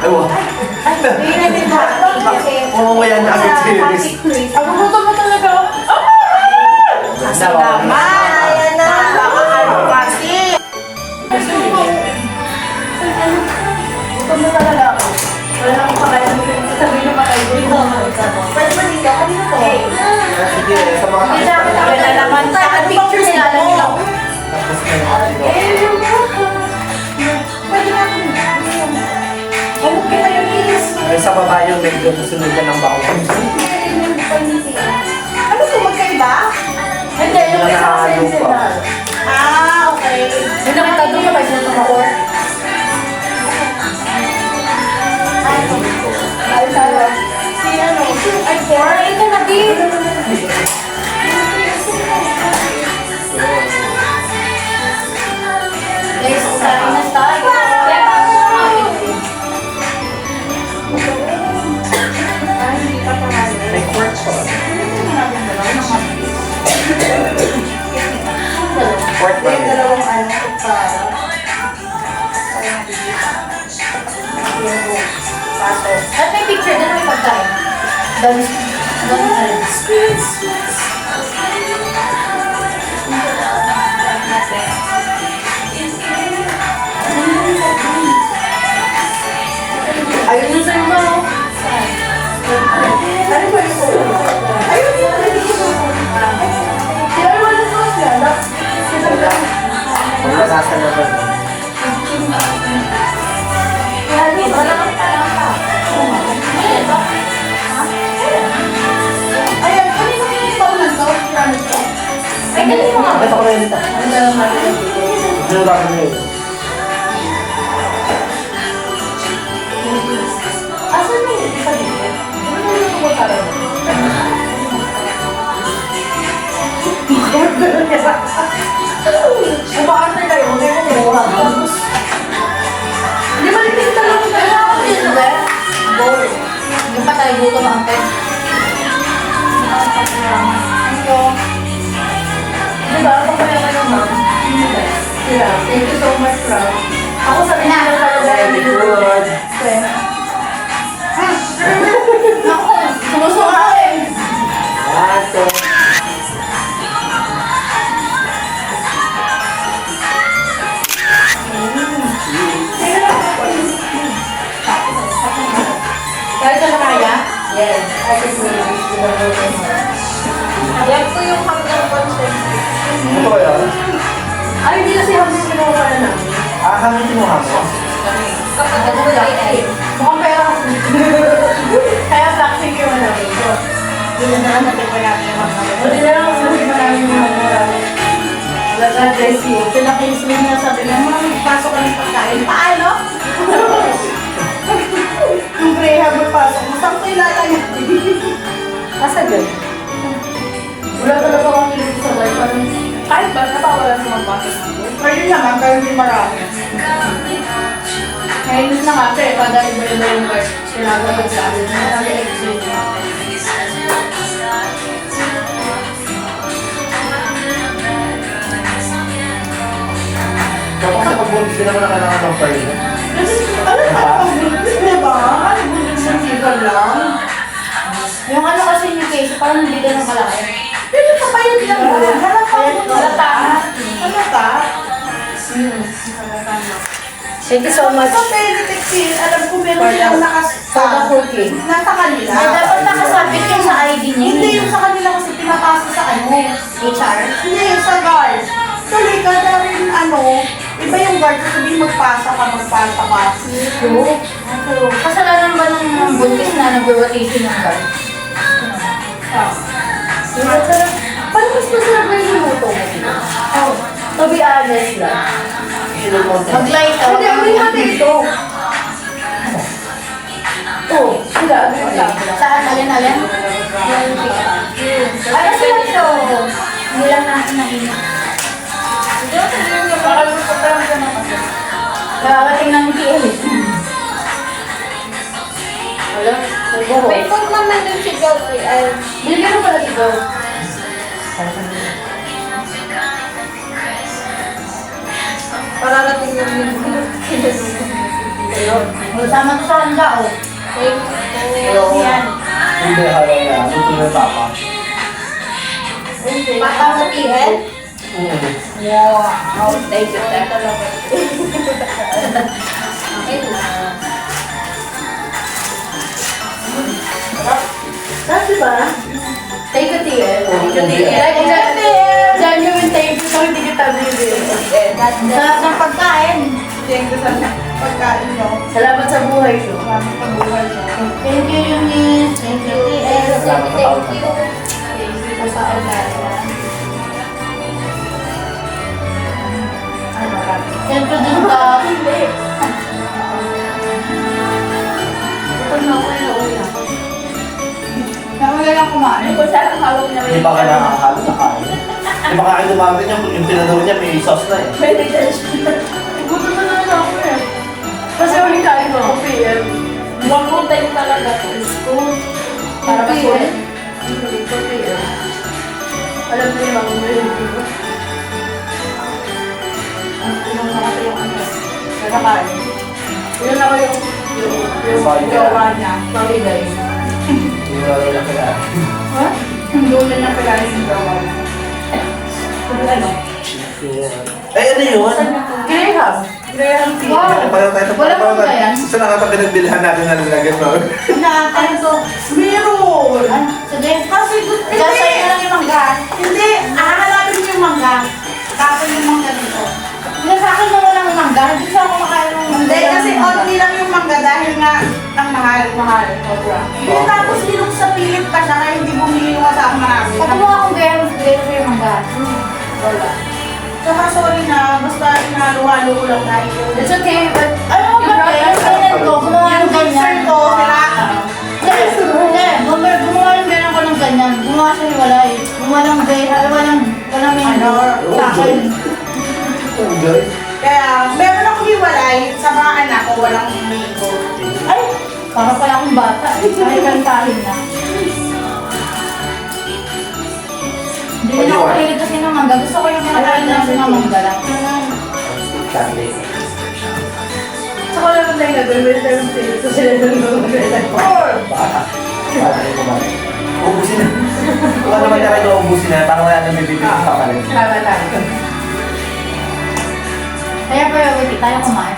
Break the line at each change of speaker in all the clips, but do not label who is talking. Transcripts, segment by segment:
Ewan.
Hindi na din happy kasi.
Oo, yan na agad series.
Ang gusto mo talaga. Kasi naman, ayan na. Baka ano kasi. Gusto mo talaga ako. Wala akong pakain. Sabihin na pakain. Pwede ba dito? Ano to?
Sige, sa mga
Hindi na ako na naman. Saka picture nila lang nila. Pwede natin. Ano kaya yung ilis?
Ay, sa baba yung medyo susunod ka ng bawang.
Ano po magkaiba? Hindi, yung
Wala
isa
na
kasi
yung
sila. Okay. May nakita doon ka ba siya sa makor? Ay, tayo. Si ano? Ay, 4? Ito na din. Guys, usahin na tayo.
May quartz pa ba? Quartz ba?
Dalawang ano, para. At may picture din may pagkain. Doon na rin. Ayun yung sa'yo mo. Ano ba yung sa'yo? Ayun yung sa'yo mo. Wala sauce yan.
Wala nasa na ba?
Ayan, kanino mo yung paulan to? Ay, kanino nga.
Ito ko rin ito. Ano gagawin niyo?
Asan mo yung isa dito? Ano yung kumakaroon? Umaarte kayo, hindi ko kumuha. Hindi ba nito talaga tayo? Hindi ba? Boy. Yung pa tayo dito mga pet. Thank you. Di ba? Ako kaya kayo, ma'am? Yeah. Thank you so much, Rob. Ako sabi na talaga.
Very good.
Ako, sumusuka eh.
Ato.
Kaya ito na kaya? Yes. I think we Yan po yung hanggang concept.
Ito kaya?
Ay, hindi kasi hanggang ginawa pala namin.
Hanggang kinuha mo?
Kapag ano ba ay mukhang pera kasi. Kaya plastic yung ano. Yun na lang natin pa namin yung mga. Hindi na lang sabi pa namin yung mga. Laga, Jessie. Pinakis mo niya sabi niya, mga pasok ka ng pagkain. Paano? Yung graham magpasok mo, saan ko ilalagay? Asa dyan? Wala talaga akong nilito sa life. Kahit ba, napawalan sa magpasok dito? Pero yun naman, pero hindi marami. Kainis na kasi, kada iba-iba yung work, sinagabag sa akin. Nag-exit.
Kapag sa pag-buntis, hindi naman nakailangan ng pearl.
Ano pag-buntis, diba? Ano buntis ng sigal lang? Yung ano kasi yung case, parang hindi ka ng malaki. Pero kapayad lang yun. Halata. Halata? Thank you so much. Sa Penitexil, alam ko meron silang
Soda cookie.
nasa kanila.
May dapat nakasabit yung sa ID niya.
Hindi yung sa kanila kasi pinapasa sa ano.
HR.
Hindi yung sa guard. Tuloy ka na rin ano. Iba yung guard, sabihin magpasa ka.
Kasalanan ba ng buntis na nag-rotation ng guard?
Paano mas masarap na yung luto mo?
Oh, to be honest lang. Mag-light ka.
Hindi, ano yung hati ito? Oh, sila. Ano yung hati?
Saan? Alin-alin? Ano sila ito? Hindi lang natin nahinig. Nakakating ng TL. Wala?
May food naman yung sigaw.
Binigyan mo pala sigaw.
Pararating yung Sama to sa handa, oh. Yan.
Hindi, halaw na. Ito na tapa.
Papa mo, Tiel? Wow.
Thank you, Tep.
Okay na.
Kasi ba?
Thank you, Tiel.
Thank you, Tiel.
Genuine thank you. So, hindi kita bibili. Sarap ng pagkain.
Thank you sa pagkain nyo.
Salamat sa buhay ko.
Maraming pagbuhay nyo.
Thank you, Eunice. Thank you, Tiel.
Salamat sa tao.
Thank you po sa alaala. Thank you din ka.
Ito na ako yung una.
Nakagay lang kumain.
Hindi ko siya hawag na
Hindi ba ka nakakalo sa kain? Hindi ba kakain dumami niya, yung pinadaw niya may sauce na eh.
May retention.
Gusto na lang ako eh.
Kasi uling kain ko ako PM. One time talaga to. Para masulit. Hindi ko PM. Alam ko yung mga review.
Yung nakata yung ano. Nakakain.
Yun ako yung
Gawa niya.
pamigay.
Hindi na lang niya kaya.
Ha? Hindi ulit na kailangan yung gawa niya.
Ano?
Eh, ano yun?
Graham.
Graham tea.
Wow.
Parang tayo
Wala bang ba yan?
Sa nakapagpinagbilihan natin na nilagyan mo.
Nakakain to. Meron!
Sige.
Kasi gusto.
Gasay na lang yung mangga.
Hindi. Hahanapin mo yung mangga. Tapos yung mangga dito.
Hindi sa akin mo walang mangga. Hindi sa ako makain ng mangga.
Hindi, kasi only lang yung mangga dahil nga ang mahal.
Mahal. Sobra.
Hindi tapos sinong sa pilit pa siya kaya hindi bumili yung sa marami.
Pati mo akong gaya ko yung mangga.
Wala. Saka sorry na, basta inahalo-halo ko lang dahil yung...
It's okay, but
Ano ba kaya? Kailan ko gumawa ng
Yung
ganyan?
concern ko, kailangan.
Hindi, gumawa ng ganyan ko ng ganyan. Gumawa siya hiwalay. Gumawa ng gaya, walang menu. Sa akin.
Enjoy.
Kaya, meron akong hiwalay sa mga anak ko, walang mango.
Ay, parang pala akong bata. Ay, kantahin na. Hindi na ako mahilig kasi ng mangga. Gusto ko yung kinakain na sa mga mangga lang.
Sunday.
Saka wala nang tayo gagawin. May time to sila nung gagawin.
Baka. Baka rin kumain. Ubusin na. Kung ano naman tayo ubusin na, parang wala nang bibigyan pa pala.
Tama.
Kaya priority tayo kumain.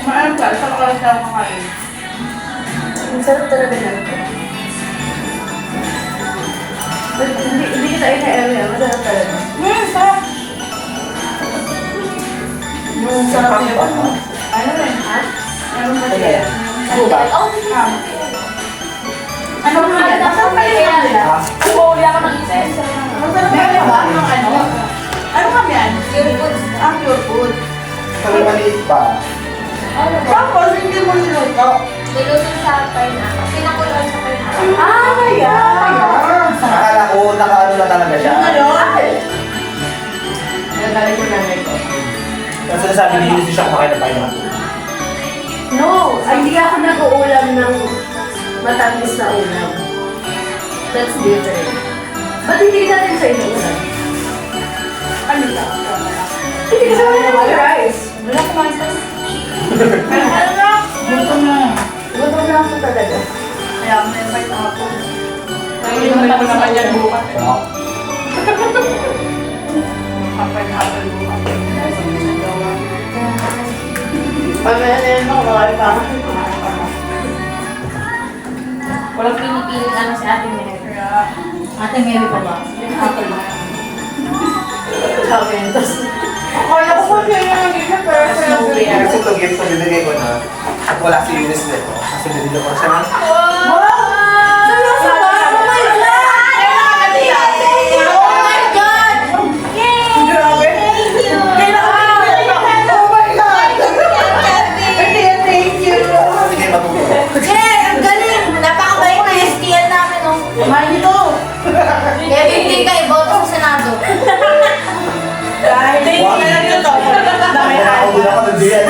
Kumain ka, sa oras na ako kumain.
Ang sarap talaga na ito. Hindi kita ina-area. Masarap talaga.
Sarap.
Ang sarap
Pang-
niya.
Ano rin?
Ha?
Meron ba
Ano
siya?
yan? Buba?
Oh, sige.
Ano ba yan?
Nasaan pa rin yan?
Ha?
Umuuli ako ng isa.
Masarap ba yan? Ano? Ano ka yan?
Pure food.
Ah, pure food.
Pag maliit pa.
Ano ba?
Tapos, hindi mo niluto.
Niluto sa pineapple. Pinakuloy sa pineapple.
Akala ko, nakaano na talaga siya.
Nagaling ko nanay ko.
Kasi sinasabi ni Eunice siya kumakain ng pineapple.
No! Hindi ako nag-uulam ng matamis na ulam. That's different. Ba't hindi natin sa inuulam?
Ano ba?
Hindi kasi wala naman rice.
Wala kumain pa.
Ano na?
Gutom na.
Gutom na ako talaga.
Kaya ako na-invite ako. Naiinumin ko naman yan bukas.
Wow.
Kapag-hapon bukas.
Pamaya na yan ako, makakali pa ako.
Walang pinipilit ano si Ate Mary.
Kaya,
Ate Mary pa ba?
ako lang.
Sabi niya, tapos
Kaya ko kung siya yung naging pero kaya
Kasi ito gift na binigay ko na at wala si Eunice nito. Kasi binigyan ko siya ng
Seryoso ba? Oh my God! Oh my God! Yay!
Grabe.
Thank you!
Oh my God! Thank you!
sige matutulog.
Yay! Ang galing! Napakabait na STL namin, oh. Mahal nito. Kaya bibigay, boto sa Senado.
Dahil thank you na lang ito. Dami
Ako din ako nandiyan.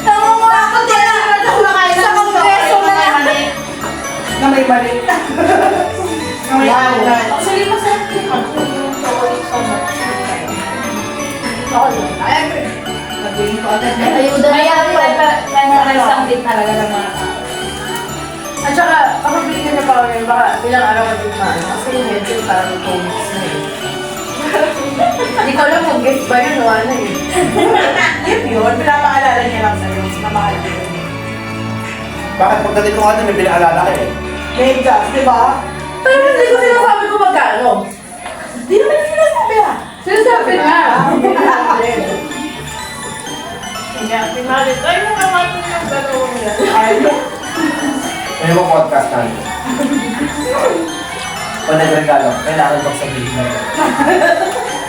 Nangunguha ako din sa kongreso na lang.
na may mali. Na may mali.
Actually, masarap yung chocolate so much.
Ay, agree.
Nabili ko agad. Ayuda na yan. nakakabit talaga ng mga tao.
At saka, kapag binigyan na pa kami, baka ilang araw ka din maano. Kasi yung headset parang 2 weeks na eh. Hindi ko alam kung gift ba yun o ano eh.
Yun yun, pinapaalala niya lang sa'yo na mahal ko yun.
Bakit pagdating ko nga doon, may pinaalala ka eh.
Vegas, di ba?
Pero hindi ko sinasabi ko magkano.
Di naman yung sinasabi ah.
Sinasabi nga.
Kaya, pinalit, ay, nakamatin yung dalawang yan.
Ay,
Ano mo podcast namin? Pag nagregalo, kailangan bang sabihin na yun?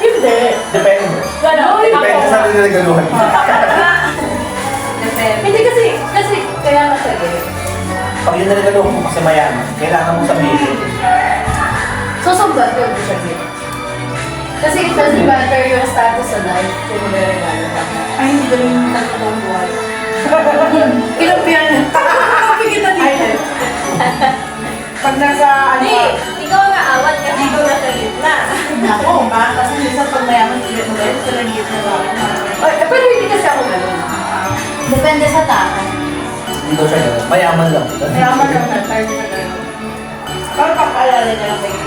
Hindi.
Depende.
Gano'n,
Depende sa nilagaluhan.
Depende.
Hindi kasi kaya nga sabi.
Pag yung nilagaluhan mo kasi mayaman, kailangan mo sabihin.
Susumbat ko yung siya gift. Kasi it doesn't matter yung status sa life kung magregalo ka.
ay, hindi ko rin nagtutong buhay.
Ilang piyan na. Pagkikita
Ay,
dito.
pag nasa ano
Hindi,
ka,
ikaw ang aawat kasi ikaw nasa gitna.
ako ba? Kasi minsan pag mayaman, hindi mo gano'n sila git na ba?
Pero hindi kasi ako ganun. Depende sa tao.
Hindi daw siya gano'n. Mayaman lang.
Mayaman lang na, tayo na gano'n. Para papaalala niya lang kayo.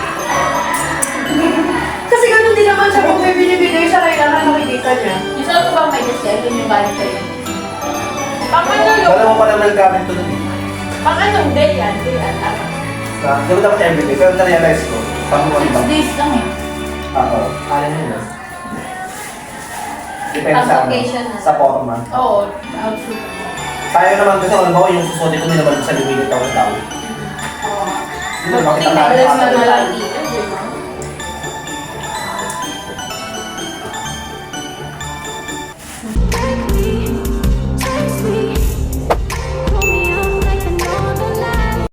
Kasi ganun din naman siya kung may binibigay siya, kailangan makikita niya.
Yung saan ko bang may discount yun yung balik sa'yo? Pang ano yung,
Wala mo pa naman gamit to dun.
pang anong day yan? Day yan, tama.
Hindi ko dapat everyday, pero na-realize ko. Pag mo iba.
Days lang eh.
Oo. Alin yun na. Depende
Pag
sa ano.
occasion na.
Sa forma.
Oo, outfit.
Sayang naman kasi alam mo yung susutin ko din naman sa lumilitaw ng tao. Hindi mo makita
Tingnan
natin
mo
ang
lang
tao.
dito.